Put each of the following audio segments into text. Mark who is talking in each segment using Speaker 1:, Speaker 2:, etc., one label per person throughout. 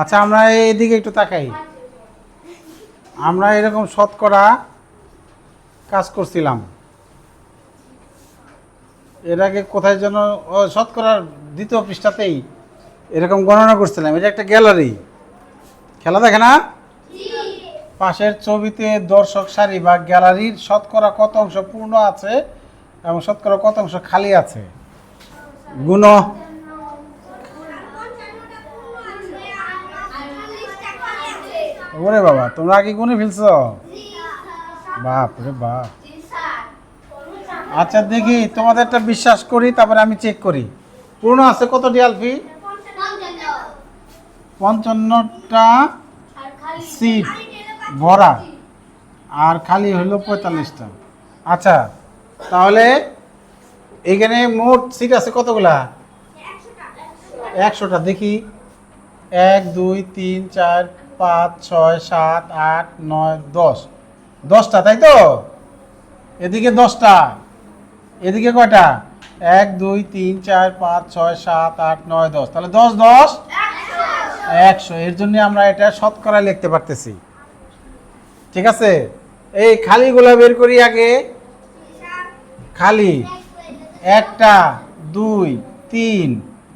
Speaker 1: আচ্ছা, আমরা এইদিকে একটু তাকাই। আমরা এরকম শতকরা কাজ করছিলাম এর আগে, কোথায় যেন শতকরার দ্বিতীয় পৃষ্ঠাতেই এরকম গণনা করছিলাম। এটা একটা গ্যালারি, খেলা দেখে না? পাশের ছবিতে দর্শক সারি বা গ্যালারির শতকরা কত অংশ পূর্ণ আছে এবং শতকরা কত অংশ খালি আছে গুণ। ওরে বাবা, তোমরা আগে গুনে ফেলছো? বাপ রে বাপ। আচ্ছা দেখি, তোমাদেরটা বিশ্বাস করি, তারপরে আমি চেক করি। পূর্ণ আছে কতটি আলফি? 55টা সিট ভরা, আর খালি হলো 45টা। আচ্ছা, তাহলে এখানে মোট সিট আছে কতগুলা? 100টা। দেখি, 1 2 3 4 5 6 7 8 9 10। 10টা, তাই তো? এদিকে 10টা, এদিকে কয়টা? 1 2 3 4 5 6 7 8 9 10। তাহলে 10 10 100। এর জন্য আমরা এটা শতকরা লিখতে পারতেছি। ঠিক আছে, এই খালিগুলা বের করি আগে। খালি 1টা 2 3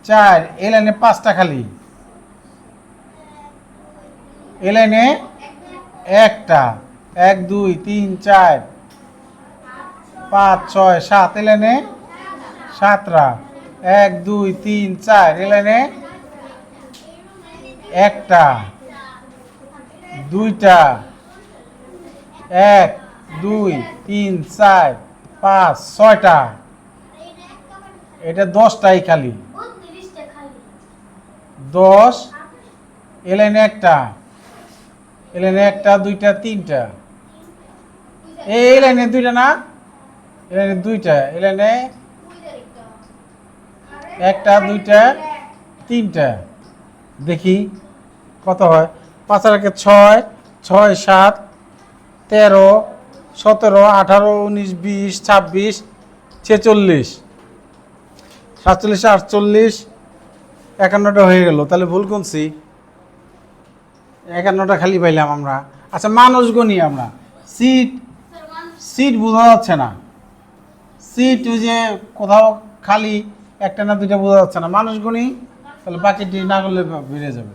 Speaker 1: 4, এই লাইনে 5টা খালি, এই লাইনে 1টা 1 2 3 4 5 6 7, এই লাইনে 7টা 1 2 3 4, এই লাইনে 1টা 2টা 1 2 3 4 5 6টা। এটা 10টাই খালি। 10, এই লাইনে 1টা, এই লাইনে 1টা 2টা 3টা, এই লাইনে 2টা না, এই লাইনে 2টা, এই লাইনে 1টা 2টা 3টা। দেখি কত হয়। 5 আর 1 6, 6 7 13 17 18 19 20 26 46 47 48 51টা হয়ে গেল। তাহলে ভুল গুনছি, 51টা খালি পাইলাম আমরা। আচ্ছা, মানুষ গুনি আমরা। সিট, সিট বোঝা যাচ্ছে না। সিট ওই যে কোথাও খালি, একটা না 2টা বোঝা যাচ্ছে না। মানুষ গুনি, তাহলে বাকিটি না করলে বেরিয়ে যাবে।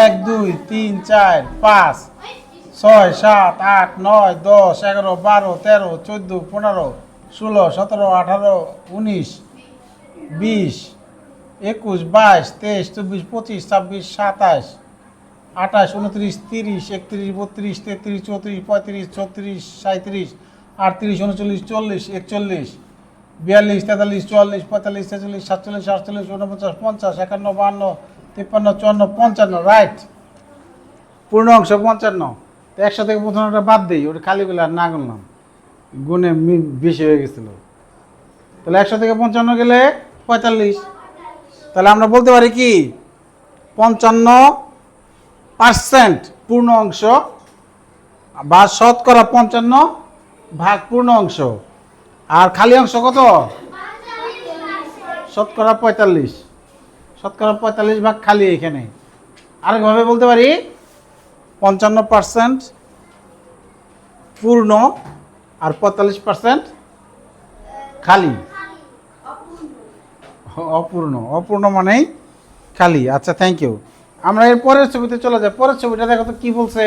Speaker 1: 1 2 3 4 5 6 7 8 9 10 11 12 13 14 15 16 17 18 19 20 21 22 23 24 25 26 27 28 29 30 31 32 33 34 35 36 37 38 39 40 41 42 43 44 45 46 47 48 49 50 51 52 53 54 55। রাইট, পূর্ণ অংশ 55। তো 100 থেকে 55টা বাদ দিই, ওটা খালিগুলো আর না গুনলাম, গুনে বেশি হয়ে গেছিল। তাহলে 100 থেকে 55 গেলে 45। তাহলে আমরা বলতে পারি কি 55% পূর্ণ অংশ, বা শতকরা 55 ভাগ পূর্ণ অংশ। আর খালি অংশ কত? শতকরা 45। শতকরা 45 ভাগ খালি। এখানে আরেকভাবে বলতে পারি 55% পূর্ণ আর 45% খালি, অপূর্ণ। অপূর্ণ মানেই খালি। আচ্ছা, থ্যাংক ইউ। আমরা এর পরের ছবিতে চলে যাই। পরের ছবিটা দেখো তো কি বলছে।